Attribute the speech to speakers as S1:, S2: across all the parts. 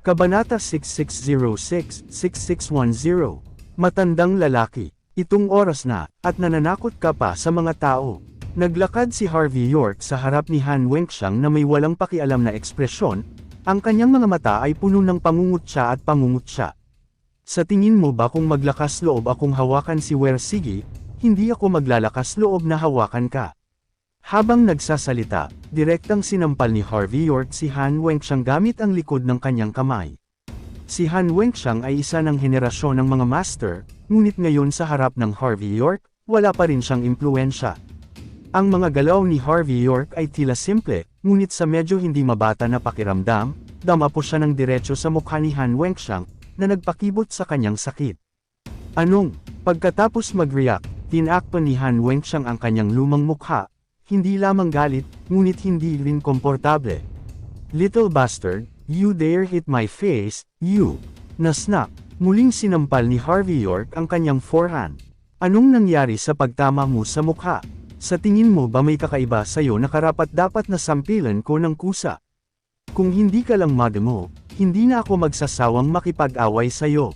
S1: Kabanata 6606-6610. Matandang lalaki. Itong oras na, at nananakot ka pa sa mga tao. Naglakad si Harvey York sa harap ni Han Wenxiang na may walang pakialam na ekspresyon, ang kanyang mga mata ay puno ng pangungutya at pangungutya. Sa tingin mo ba kung maglakas loob akong hawakan si Wersigi, hindi ako maglalakas loob na hawakan ka. Habang nagsasalita, direktang sinampal ni Harvey York si Han Wenxiang gamit ang likod ng kanyang kamay. Si Han Wenxiang ay isa ng henerasyon ng mga master, ngunit ngayon sa harap ng Harvey York, wala pa rin siyang impluensya. Ang mga galaw ni Harvey York ay tila simple, ngunit sa medyo hindi mabata na pakiramdam, damapo siya ng diretso sa mukha ni Han Wenxiang, na nagpakibot sa kanyang sakit. Anong? Pagkatapos mag-react, tinakpan ni Han Wenxiang ang kanyang lumang mukha, hindi lamang galit, ngunit hindi rin komportable. Little bastard, you dare hit my face, you. Nasnak, muling sinampal ni Harvey York ang kanyang forehand. Anong nangyari sa pagtama mo sa mukha? Sa tingin mo ba may kakaiba sa'yo na karapat-dapat na sampilan ko ng kusa? Kung hindi ka lang madamo, hindi na ako magsasawang makipag-away sa'yo.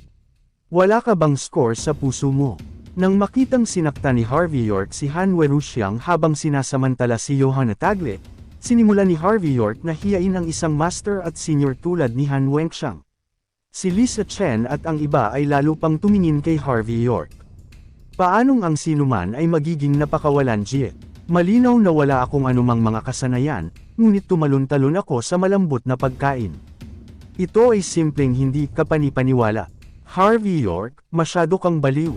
S1: Wala ka bang score sa puso mo? Nang makitang sinakta ni Harvey York si Han Wenxiang habang sinasamantala si Johanna Tagle, sinimula ni Harvey York na hiyain ang isang master at senior tulad ni Han Wenxiang. Si Lisa Chen at ang iba ay lalo pang tumingin kay Harvey York. Paanong ang sinuman ay magiging napakawalanji? Malinaw na wala akong anumang mga kasanayan, ngunit tumalon-talon ako sa malambot na pagkain. Ito ay simpleng hindi kapanipaniwala. Harvey York, masyado kang baliw.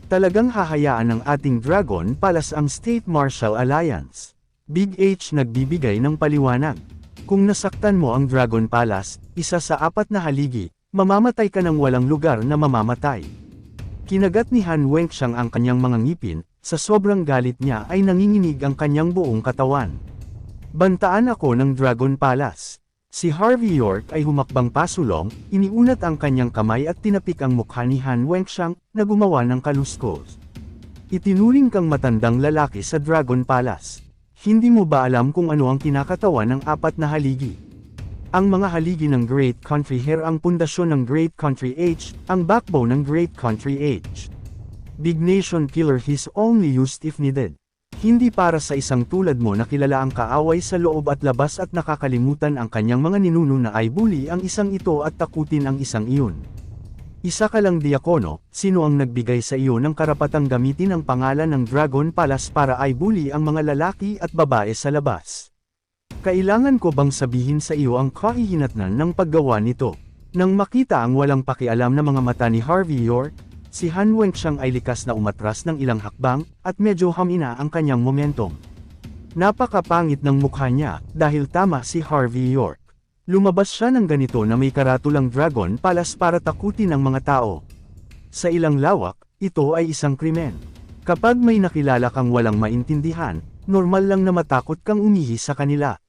S1: Talagang hahayaan ng ating Dragon Palace ang State Martial Alliance. Big H nagbibigay ng paliwanag. Kung nasaktan mo ang Dragon Palace, isa sa 4 na haligi, mamamatay ka ng walang lugar na mamamatay. Kinagat ni Han Wenxiang ang kanyang mga ngipin, sa sobrang galit niya ay nanginginig ang kanyang buong katawan. Bantaan ako ng Dragon Palace. Si Harvey York ay humakbang pasulong, iniunat ang kanyang kamay at tinapik ang mukha ni Han Wenxiang, na gumawa ng kaluskos. Itinuring kang matandang lalaki sa Dragon Palace. Hindi mo ba alam kung ano ang kinakatawan ng 4 na haligi? Ang mga haligi ng Great Country Hair ang pundasyon ng Great Country H, ang backbone ng Great Country H. Big Nation Killer is only used if needed. Hindi para sa isang tulad mo na kilala ang kaaway sa loob at labas at nakakalimutan ang kanyang mga ninuno na ay bully ang isang ito at takutin ang isang iyon. Isa ka lang diakono, sino ang nagbigay sa iyo ng karapatang gamitin ang pangalan ng Dragon Palace para ay bully ang mga lalaki at babae sa labas? Kailangan ko bang sabihin sa iyo ang kahihinatnan ng paggawa nito? Nang makita ang walang pakialam na mga mata ni Harvey York, si Han Wenxiang ay likas na umatras ng ilang hakbang, at medyo hamina ang kanyang momentum. Napakapangit ng mukha niya, dahil tama si Harvey York. Lumabas siya ng ganito na may karatulang Dragon Palace para takutin ang mga tao. Sa ilang lawak, ito ay isang krimen. Kapag may nakilala kang walang maintindihan, normal lang na matakot kang umihi sa kanila.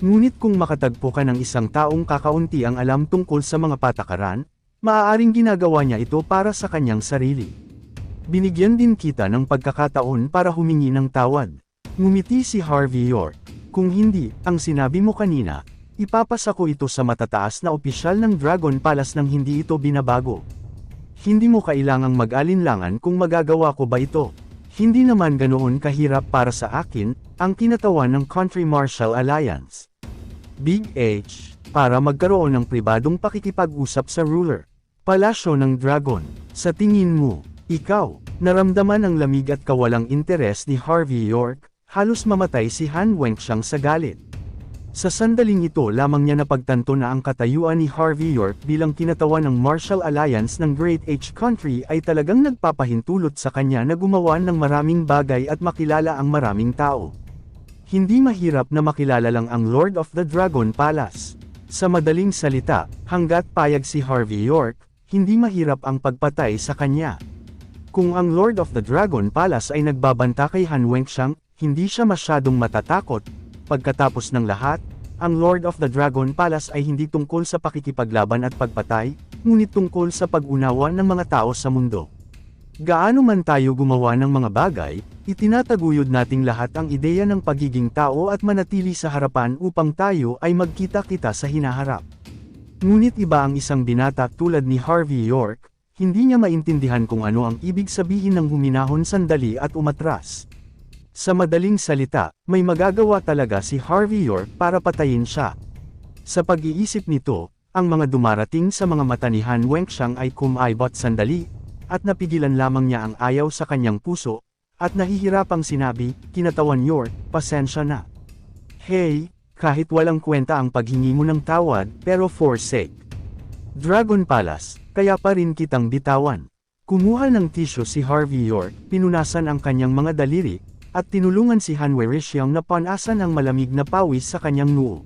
S1: Ngunit kung makatagpo ka ng isang taong kakaunti ang alam tungkol sa mga patakaran, maaaring ginagawa niya ito para sa kanyang sarili. Binigyan din kita ng pagkakataon para humingi ng tawad. Ngumiti si Harvey York. Kung hindi, ang sinabi mo kanina, ipapasa ko ito sa matataas na opisyal ng Dragon Palace nang hindi ito binabago. Hindi mo kailangang mag-alinlangan kung magagawa ko ba ito. Hindi naman ganoon kahirap para sa akin, ang kinatawan ng Country Martial Alliance. Big H, para magkaroon ng pribadong pakikipag-usap sa ruler. Palasyo ng Dragon. Sa tingin mo, ikaw, naramdaman ang lamig at kawalang interes ni Harvey York, halos mamatay si Han Wenxiang sa galit. Sa sandaling ito lamang niya napagtanto na ang katayuan ni Harvey York bilang kinatawan ng Martial Alliance ng Great H Country ay talagang nagpapahintulot sa kanya na gumawa ng maraming bagay at makilala ang maraming tao. Hindi mahirap na makilala lang ang Lord of the Dragon Palace. Sa madaling salita, hanggat payag si Harvey York, hindi mahirap ang pagpatay sa kanya. Kung ang Lord of the Dragon Palace ay nagbabanta kay Han Wenxiang, hindi siya masyadong matatakot. Pagkatapos ng lahat, ang Lord of the Dragon Palace ay hindi tungkol sa pakikipaglaban at pagpatay, ngunit tungkol sa pag-unawa ng mga tao sa mundo. Gaano man tayo gumawa ng mga bagay, itinataguyod nating lahat ang ideya ng pagiging tao at manatili sa harapan upang tayo ay magkita-kita sa hinaharap. Ngunit iba ang isang binata tulad ni Harvey York, hindi niya maintindihan kung ano ang ibig sabihin ng huminahon sandali at umatras. Sa madaling salita, may magagawa talaga si Harvey York para patayin siya. Sa pag-iisip nito, ang mga dumarating sa mga mata ni Han Wenxiang ay kumaibot sandali, at napigilan lamang niya ang ayaw sa kanyang puso, at nahihirapang sinabi, "Kinatawan York, pasensya na. Hey, kahit walang kwenta ang paghingi mo ng tawad, pero for sake Dragon Palace, kaya pa rin kitang bitawan." Kumuha ng tisyo si Harvey York, pinunasan ang kanyang mga daliri, at tinulungan si Han Wenxiang na panasan ang malamig na pawis sa kanyang noo.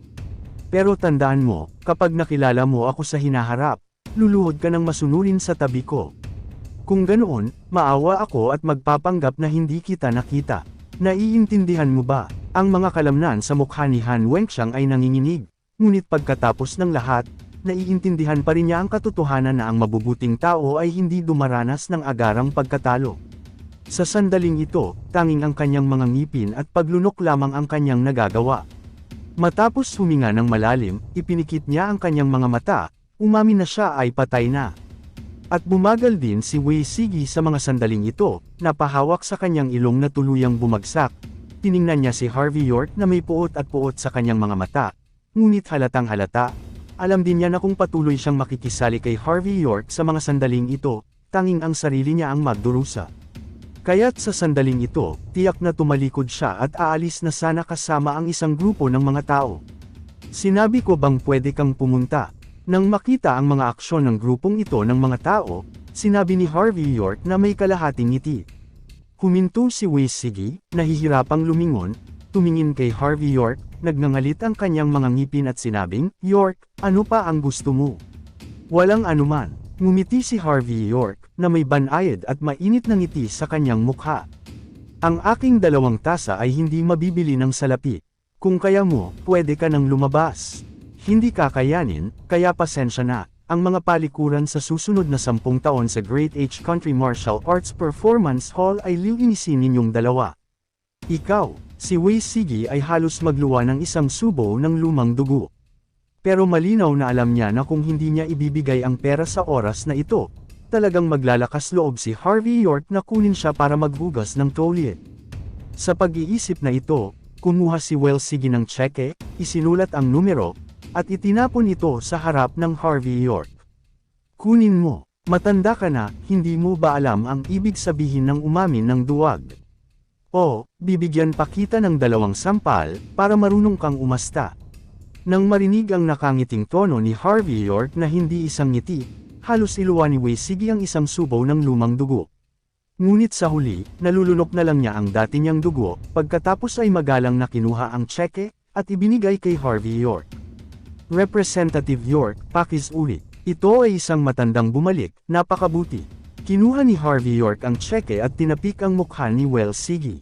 S1: "Pero tandaan mo, kapag nakilala mo ako sa hinaharap, luluhod ka ng masunurin sa tabi ko. Kung ganoon, maawa ako at magpapanggap na hindi kita nakita. Naiintindihan mo ba?" Ang mga kalamnan sa mukha ni Han Wenxiang ay nanginginig, ngunit pagkatapos ng lahat, naiintindihan pa rin niya ang katotohanan na ang mabubuting tao ay hindi dumaranas ng agarang pagkatalo. Sa sandaling ito, tanging ang kanyang mga ngipin at paglunok lamang ang kanyang nagagawa. Matapos huminga ng malalim, ipinikit niya ang kanyang mga mata, umamin na siya ay patay na. At bumagal din si Wei Sigi sa mga sandaling ito, napahawak sa kanyang ilong na tuluyang bumagsak. Tiningnan niya si Harvey York na may puot at puot sa kanyang mga mata, ngunit halatang halata. Alam din niya na kung patuloy siyang makikisali kay Harvey York sa mga sandaling ito, tanging ang sarili niya ang magdurusa. Kaya't sa sandaling ito, tiyak na tumalikod siya at aalis na sana kasama ang isang grupo ng mga tao. "Sinabi ko bang pwede kang pumunta?" Nang makita ang mga aksyon ng grupong ito ng mga tao, sinabi ni Harvey York na may kalahating ngiti. Huminto si Wei Sigi, nahihirapang lumingon, tumingin kay Harvey York, nagngangalit ang kanyang mga ngipin at sinabing, "York, ano pa ang gusto mo?" "Walang anuman." Ngumiti si Harvey York, na may banayad at mainit na ngiti sa kanyang mukha. "Ang aking 2 tasa ay hindi mabibili ng salapi. Kung kaya mo, pwede ka nang lumabas. Hindi kakayanin, kaya pasensya na. Ang mga palikuran sa susunod na 10 taon sa Great H Country Martial Arts Performance Hall ay lilinisin ninyong dalawa." Ikaw, si Wei Sigi ay halos magluwa ng isang subo ng lumang dugo. Pero malinaw na alam niya na kung hindi niya ibibigay ang pera sa oras na ito, talagang maglalakas loob si Harvey York na kunin siya para maghugas ng toilet. Sa pag-iisip na ito, kumuha si Wei Sigi ng tseke, isinulat ang numero, at itinapon ito sa harap ng Harvey York. "Kunin mo, matanda ka na, hindi mo ba alam ang ibig sabihin ng umamin ng duwag? O, bibigyan pa kita ng 2 sampal, para marunong kang umasta." Nang marinig ang nakangiting tono ni Harvey York na hindi isang ngiti, halos iluwa ni Wei Sigi ang isang subo ng lumang dugo. Ngunit sa huli, nalulunok na lang niya ang dati niyang dugo, pagkatapos ay magalang na kinuha ang tseke, at ibinigay kay Harvey York. "Representative York, pakiulit. Ito ay isang matandang bumalik, napakabuti." Kinuha ni Harvey York ang tseke at tinapik ang mukha ni Wei Sigi.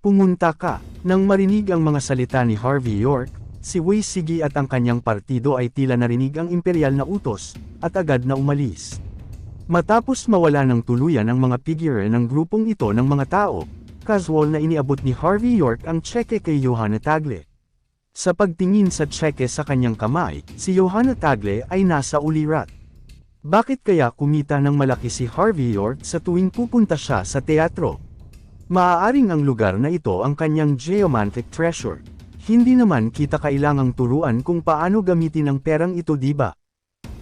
S1: "Pumunta ka." Nang marinig ang mga salita ni Harvey York, si Wei Sigi at ang kanyang partido ay tila narinig ang imperial na utos, at agad na umalis. Matapos mawala ng tuluyan ang mga figure ng grupong ito ng mga tao, casual na iniabot ni Harvey York ang tseke kay Johanna Tagle. Sa pagtingin sa tseke sa kanyang kamay, si Johanna Tagle ay nasa ulirat. Bakit kaya kumita ng malaki si Harvey York sa tuwing pupunta siya sa teatro? Maaaring ang lugar na ito ang kanyang geomantic treasure. Hindi naman kita kailangang turuan kung paano gamitin ang perang ito, diba?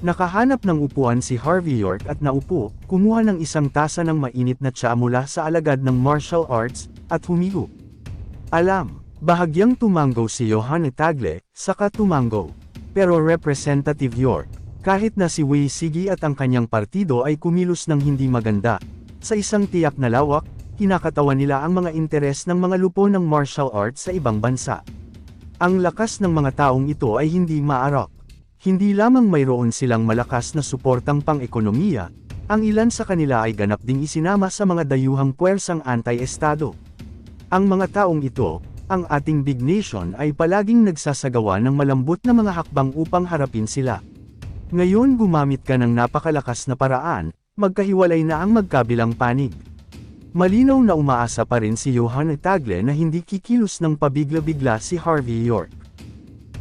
S1: Nakahanap ng upuan si Harvey York at naupo, kumuha ng isang tasa ng mainit na tsaa mula sa alagad ng martial arts, at humigo. Bahagyang tumango si Johanna Tagle, saka tumango. Pero Representative York, kahit na si Wei Sigi at ang kanyang partido ay kumilos ng hindi maganda, sa isang tiyak na lawak, kinakatawan nila ang mga interes ng mga lupo ng martial arts sa ibang bansa. Ang lakas ng mga taong ito ay hindi maarok. Hindi lamang mayroon silang malakas na suportang pang-ekonomiya, ang ilan sa kanila ay ganap ding isinama sa mga dayuhang puwersang anti-estado. Ang mga taong ito, ang ating big nation ay palaging nagsasagawa ng malambot na mga hakbang upang harapin sila. Ngayon gumamit ka ng napakalakas na paraan, magkahiwalay na ang magkabilang panig. Malinaw na umaasa pa rin si Johanna Tagle na hindi kikilos ng pabigla-bigla si Harvey York.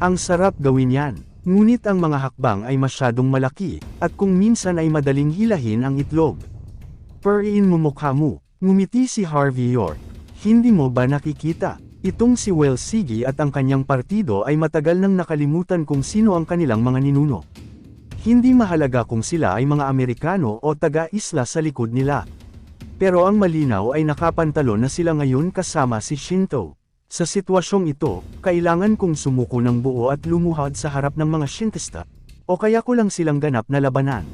S1: Ang sarap gawin yan. Ngunit ang mga hakbang ay masyadong malaki, at kung minsan ay madaling hilahin ang itlog. Puriin mo mukha mo, ngumiti si Harvey York. Hindi mo ba nakikita? Itong si Will Siggy at ang kanyang partido ay matagal nang nakalimutan kung sino ang kanilang mga ninuno. Hindi mahalaga kung sila ay mga Amerikano o taga-isla sa likod nila. Pero ang malinaw ay nakapantalon na sila ngayon kasama si Shinto. Sa sitwasyong ito, kailangan kong sumuko ng buo at lumuhad sa harap ng mga Shintista, o kaya ko lang silang ganap na labanan.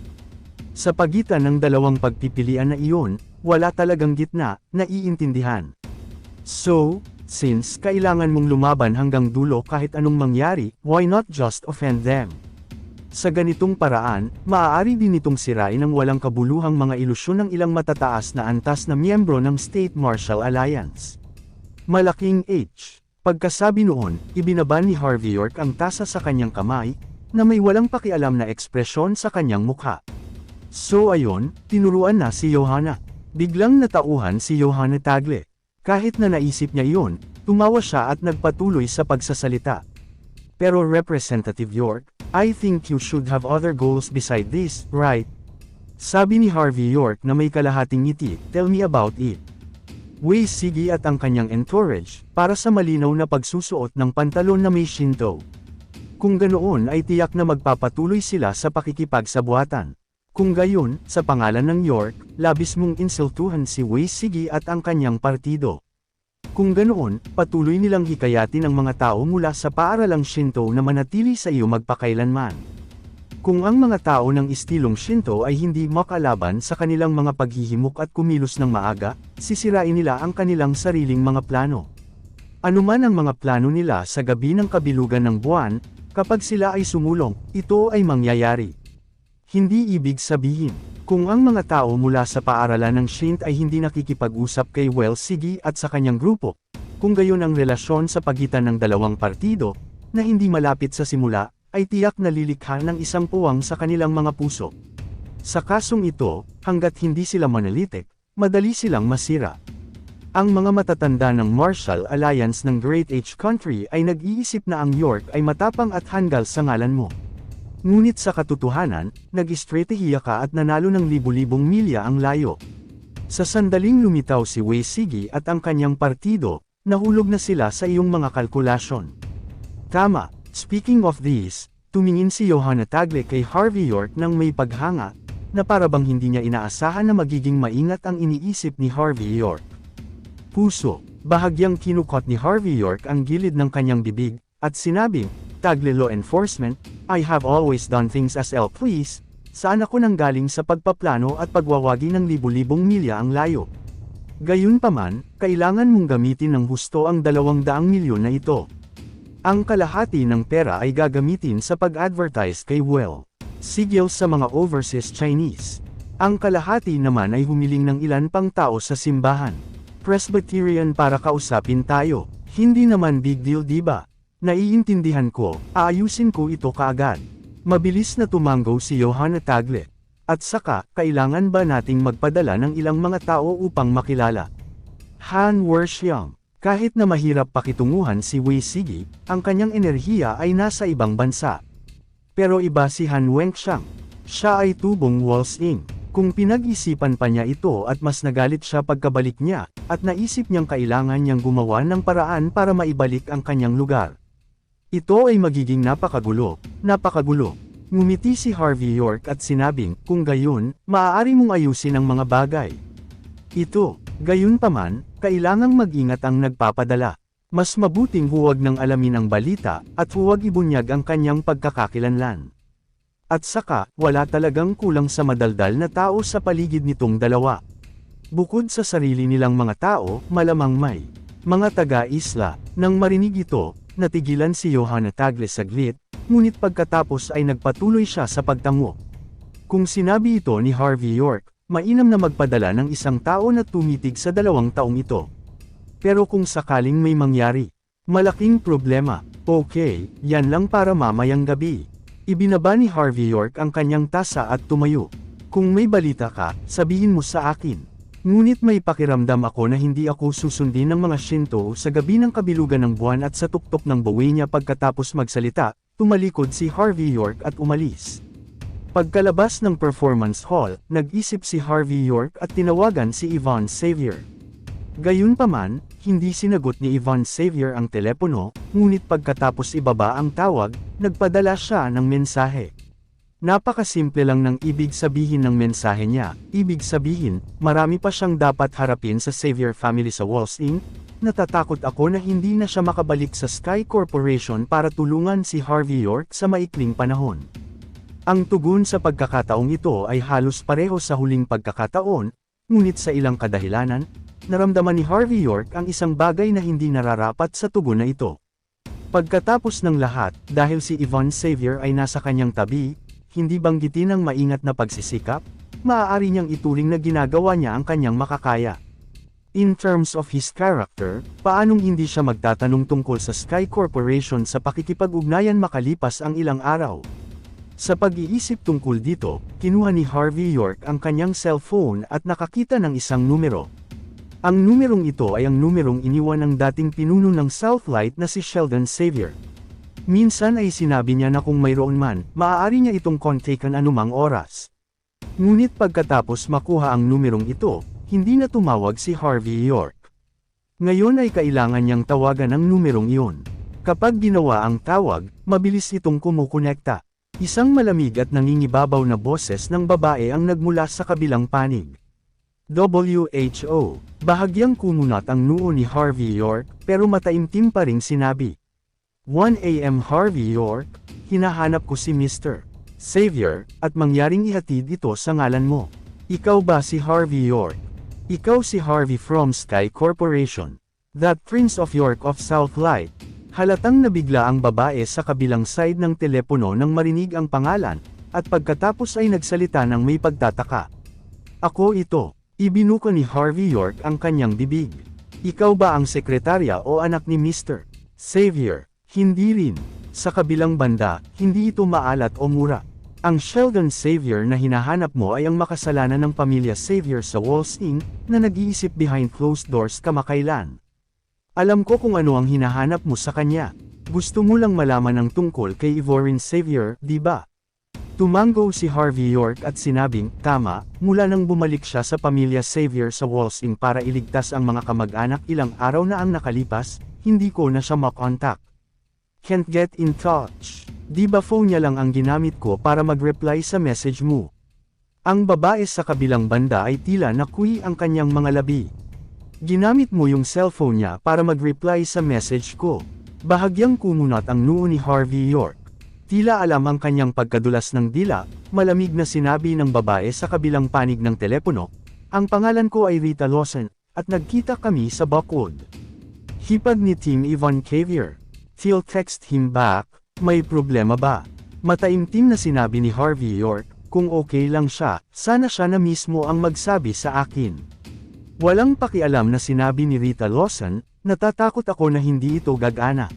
S1: Sa pagitan ng dalawang pagpipilian na iyon, wala talagang gitna, naiintindihan. So, since kailangan mong lumaban hanggang dulo kahit anong mangyari, why not just offend them? Sa ganitong paraan, maaari din itong sirain ng walang kabuluhang mga ilusyon ng ilang matataas na antas na miyembro ng State Martial Alliance. Malaking H. Pagkasabi noon, ibinaba ni Harvey York ang tasa sa kanyang kamay, na may walang pakialam na ekspresyon sa kanyang mukha. So ayon, tinuruan na si Johanna. Biglang natauhan si Johanna Tagle. Kahit na naisip niya iyon, tumawa siya at nagpatuloy sa pagsasalita. Pero Representative York, I think you should have other goals beside this, right? Sabi ni Harvey York na may kalahating ngiti, tell me about it. Wei Siggy at ang kanyang entourage, para sa malinaw na pagsusuot ng pantalon na may Shinto. Kung ganoon ay tiyak na magpapatuloy sila sa pakikipagsabuatan. Kung gayon, sa pangalan ng York, labis mong insultuhan si Wei Siggy at ang kanyang partido. Kung ganoon, patuloy nilang hikayatin ang mga tao mula sa paaralang Shinto na manatili sa iyo magpakailanman. Kung ang mga tao ng istilong Shinto ay hindi makalaban sa kanilang mga paghihimok at kumilos ng maaga, sisirain nila ang kanilang sariling mga plano. Anuman ang mga plano nila sa gabi ng kabilugan ng buwan, kapag sila ay sumulong, ito ay mangyayari. Hindi ibig sabihin, kung ang mga tao mula sa paaralan ng Shint ay hindi nakikipag-usap kay Will Siggy at sa kanyang grupo, kung gayon ang relasyon sa pagitan ng dalawang partido, na hindi malapit sa simula, ay tiyak na lilikha ng isang puwang sa kanilang mga puso. Sa kasong ito, hanggat hindi sila manalitik, madali silang masira. Ang mga matatanda ng Martial Alliance ng Great H Country ay nag-iisip na ang York ay matapang at hanggal sa ngalan mo. Ngunit sa katotohanan, nag-estratehiya ka at nanalo ng libu-libong milya ang layo. Sa sandaling lumitaw si Wei Siggy at ang kanyang partido, nahulog na sila sa iyong mga kalkulasyon. Tama, speaking of this, tumingin si Johanna Tagle kay Harvey York nang may paghanga, na parabang hindi niya inaasahan na magiging maingat ang iniisip ni Harvey York. Puso, bahagyang kinukot ni Harvey York ang gilid ng kanyang bibig, at sinabing, Tagle Law Enforcement, I have always done things as I please, saan ako nanggaling sa pagpaplano at pagwawagi ng libu-libong milya ang layo. Gayunpaman, kailangan mong gamitin ng husto ang 200 milyon na ito. Ang kalahati ng pera ay gagamitin sa pag-advertise kay Will Siggy sa mga overseas Chinese. Ang kalahati naman ay humiling ng ilan pang tao sa simbahan Presbyterian para kausapin tayo. Hindi naman big deal, diba? Naiintindihan ko, aayusin ko ito kaagad. Mabilis na tumango si Johanna Tagle. At saka, kailangan ba nating magpadala ng ilang mga tao upang makilala? Han Wuxiang. Kahit na mahirap pakitunguhan si Wei Siggy, ang kanyang enerhiya ay nasa ibang bansa. Pero iba si Han Wuxiang. Siya ay tubong Wolsing. Kung pinag-isipan pa niya ito at mas nagalit siya pagkabalik niya, at naisip niyang kailangan niyang gumawa ng paraan para maibalik ang kanyang lugar. Ito ay magiging napakagulo. Ngumiti si Harvey York at sinabing, kung gayon, maaari mong ayusin ang mga bagay. Ito, gayunpaman, kailangang mag-ingat ang nagpapadala. Mas mabuting huwag nang alamin ang balita, at huwag ibunyag ang kanyang pagkakakilanlan. At saka, wala talagang kulang sa madaldal na tao sa paligid nitong dalawa. Bukod sa sarili nilang mga tao, malamang may mga taga-isla. Nang marinig ito, natigilan si Johanna Tagle saglit, ngunit pagkatapos ay nagpatuloy siya sa pagtango. Kung sinabi ito ni Harvey York, mainam na magpadala ng isang tao na tumitig sa 2 taong ito. Pero kung sakaling may mangyari, malaking problema, okay, yan lang para mamayang gabi. Ibinaba ni Harvey York ang kanyang tasa at tumayo. Kung may balita ka, sabihin mo sa akin. Ngunit may pakiramdam ako na hindi ako susundin ng mga Shinto sa gabi ng kabilugan ng buwan at sa tuktok ng bawi niya pagkatapos magsalita, tumalikod si Harvey York at umalis. Pagkalabas ng performance hall, nag-isip si Harvey York at tinawagan si Yvonne Xavier. Gayunpaman, hindi sinagot ni Yvonne Xavier ang telepono, ngunit pagkatapos ibaba ang tawag, nagpadala siya ng mensahe. Napakasimple lang ng ibig sabihin ng mensahe niya, ibig sabihin, marami pa siyang dapat harapin sa Xavier family sa Walls Inc. Natatakot ako na hindi na siya makabalik sa Sky Corporation para tulungan si Harvey York sa maikling panahon. Ang tugon sa pagkakataong ito ay halos pareho sa huling pagkakataon, ngunit sa ilang kadahilanan, naramdaman ni Harvey York ang isang bagay na hindi nararapat sa tugon na ito. Pagkatapos ng lahat, dahil si Yvonne Xavier ay nasa kanyang tabi, hindi banggitin ng maingat na pagsisikap, maaari niyang ituring na ginagawa niya ang kanyang makakaya. In terms of his character, paanong hindi siya magtatanong tungkol sa Sky Corporation sa pakikipag-ugnayan makalipas ang ilang araw? Sa pag-iisip tungkol dito, kinuha ni Harvey York ang kanyang cellphone at nakakita ng isang numero. Ang numerong ito ay ang numerong iniwan ng dating pinuno ng Southlight na si Sheldon Xavier. Minsan ay sinabi niya na kung mayroon man, maaari niya itong kontakan anumang oras. Ngunit pagkatapos makuha ang numerong ito, hindi na tumawag si Harvey York. Ngayon ay kailangan niyang tawagan ang numerong iyon. Kapag ginawa ang tawag, mabilis itong kumukonekta. Isang malamig at nangingibabaw na boses ng babae ang nagmula sa kabilang panig. WHO, bahagyang kumunat ang noo ni Harvey York, pero mataimtim pa ring sinabi. 1 AM Harvey York, hinahanap ko si Mr. Xavier, at mangyaring ihatid ito sa ngalan mo. Ikaw ba si Harvey York? Ikaw si Harvey from Sky Corporation. That Prince of York of Southlight. Halatang nabigla ang babae sa kabilang side ng telepono nang marinig ang pangalan, at pagkatapos ay nagsalita ng may pagtataka. Ako ito. Ibinuka ni Harvey York ang kanyang bibig. Ikaw ba ang sekretarya o anak ni Mr. Xavier? Hindi rin. Sa kabilang banda, hindi ito maalat o mura. Ang Sheldon Xavier na hinahanap mo ay ang makasalanan ng pamilya Xavier sa Walls Inc. na nag-iisip behind closed doors kamakailan. Alam ko kung ano ang hinahanap mo sa kanya. Gusto mo lang malaman ang tungkol kay Yvonne Xavier, di ba? Tumango si Harvey York at sinabing, tama, mula nang bumalik siya sa pamilya Xavier sa Walls Inc. para iligtas ang mga kamag-anak ilang araw na ang nakalipas, hindi ko na siya makontak. Can't get in touch. Di ba phone niya lang ang ginamit ko para mag-reply sa message mo? Ang babae sa kabilang banda ay tila nakuwi ang kanyang mga labi. Ginamit mo yung cellphone niya para mag-reply sa message ko. Bahagyang kumunat ang noo ni Harvey York. Tila alam ang kanyang pagkadulas ng dila, malamig na sinabi ng babae sa kabilang panig ng telepono, ang pangalan ko ay Rita Lawson, at nagkita kami sa Buckwood. Hipag ni Team Yvonne Xavier. Phil text him back, may problema ba? Mataimtim na sinabi ni Harvey York, kung okay lang siya, sana siya na mismo ang magsabi sa akin. Walang pakialam na sinabi ni Rita Lawson, natatakot ako na hindi ito gagana.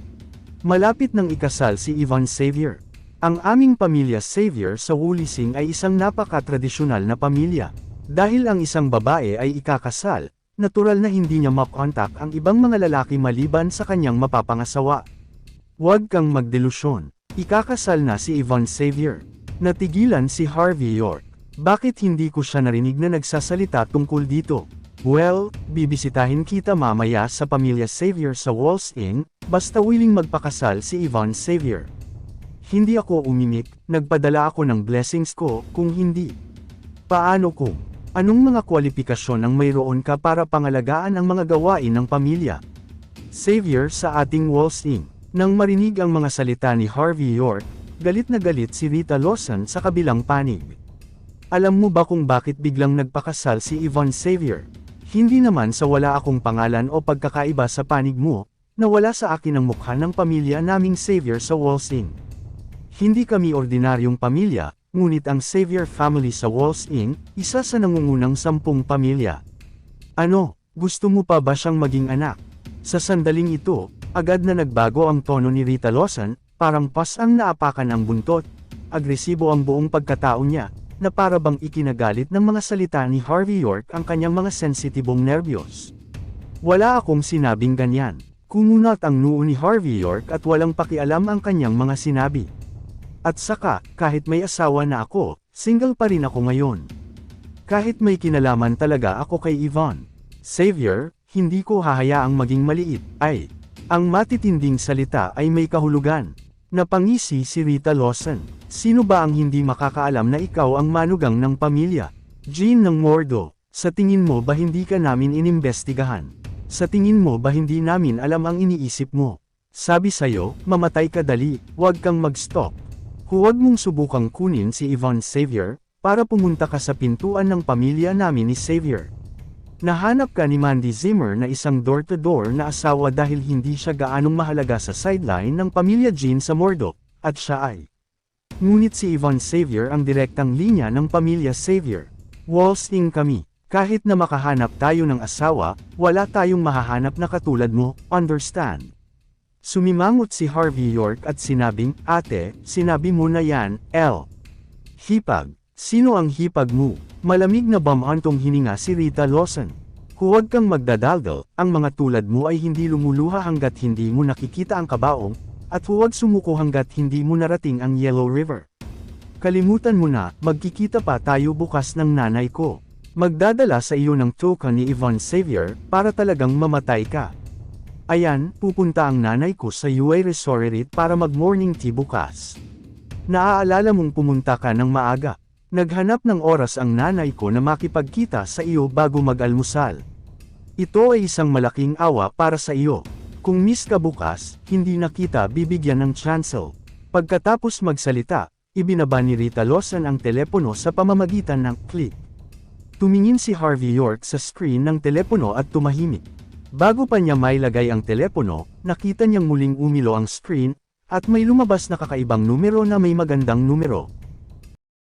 S1: Malapit nang ikasal si Yvonne Xavier. Ang aming pamilya Xavier sa Wulising ay isang napaka-tradisyonal na pamilya. Dahil ang isang babae ay ikakasal, natural na hindi niya makontak ang ibang mga lalaki maliban sa kanyang mapapangasawa. Huwag kang magdelusyon. Ikakasal na si Yvonne Xavier. Natigilan si Harvey York. Bakit hindi ko siya narinig na nagsasalita tungkol dito? Well, bibisitahin kita mamaya sa pamilya Xavier sa Walls Inc., basta willing magpakasal si Yvonne Xavier. Hindi ako umimik, nagpadala ako ng blessings ko, kung hindi. Paano kung? Anong mga kwalifikasyon ang mayroon ka para pangalagaan ang mga gawain ng pamilya? Xavier sa ating Walls Inc. Nang marinig ang mga salita ni Harvey York, galit na galit si Rita Lawson sa kabilang panig. Alam mo ba kung bakit biglang nagpakasal si Yvonne Xavier? Hindi naman sa wala akong pangalan o pagkakaiba sa panig mo, na wala sa akin ang mukha ng pamilya naming Xavier sa Walls Inc. Hindi kami ordinaryong pamilya, ngunit ang Xavier family sa Walls Inc., isa sa nangungunang 10 pamilya. Ano, gusto mo pa ba siyang maging anak? Sa sandaling ito, agad na nagbago ang tono ni Rita Lawson, parang pas ang naapakan ang buntot. Agresibo ang buong pagkatao niya, na para bang ikinagalit ng mga salita ni Harvey York ang kanyang mga sensitibong nerbiyos. Wala akong sinabing ganyan. Kumunat ang noo ni Harvey York at walang pakialam ang kanyang mga sinabi. At saka, kahit may asawa na ako, single pa rin ako ngayon. Kahit may kinalaman talaga ako kay Yvonne Xavier, hindi ko hahayaang maging maliit, ay. Ang matitinding salita ay may kahulugan. Napangisi si Rita Lawson. Sino ba ang hindi makakaalam na ikaw ang manugang ng pamilya? Jean ng Mordo, sa tingin mo ba hindi ka namin inimbestigahan? Sa tingin mo ba hindi namin alam ang iniisip mo? Sabi sa'yo, mamatay ka dali, huwag kang mag-stop. Huwag mong subukang kunin si Yvonne Xavier, para pumunta ka sa pintuan ng pamilya namin ni Xavier. Nahanap ka ni Mandy Zimmer na isang door-to-door na asawa dahil hindi siya gaanong mahalaga sa sideline ng pamilya Jean sa Mordo, at siya ay. Ngunit si Yvonne Xavier ang direktang linya ng pamilya Xavier. Walsting kami. Kahit na makahanap tayo ng asawa, wala tayong mahahanap na katulad mo, understand? Sumimangot si Harvey York at sinabing, ate, sinabi mo na yan, L. Hipag. Sino ang hipag mo? Malamig na bamantong hininga si Rita Lawson. Huwag kang magdadaldal, ang mga tulad mo ay hindi lumuluha hanggat hindi mo nakikita ang kabaong, at huwag sumuko hanggat hindi mo narating ang Yellow River. Kalimutan mo na, magkikita pa tayo bukas ng nanay ko. Magdadala sa iyo ng token ni Yvonne Xavier, para talagang mamatay ka. Ayan, pupunta ang nanay ko sa UA Resort para mag-morning tea bukas. Naaalala mong pumunta ka ng maaga. Naghanap ng oras ang nanay ko na makipagkita sa iyo bago mag-almusal. Ito ay isang malaking awa para sa iyo. Kung miss ka bukas, hindi na kita bibigyan ng chancel. Pagkatapos magsalita, ibinaba ni Rita Lawson ang telepono sa pamamagitan ng click. Tumingin si Harvey York sa screen ng telepono at tumahimik. Bago pa niya mailagay ang telepono, nakita niyang muling umilo ang screen, at may lumabas na kakaibang numero na may magandang numero.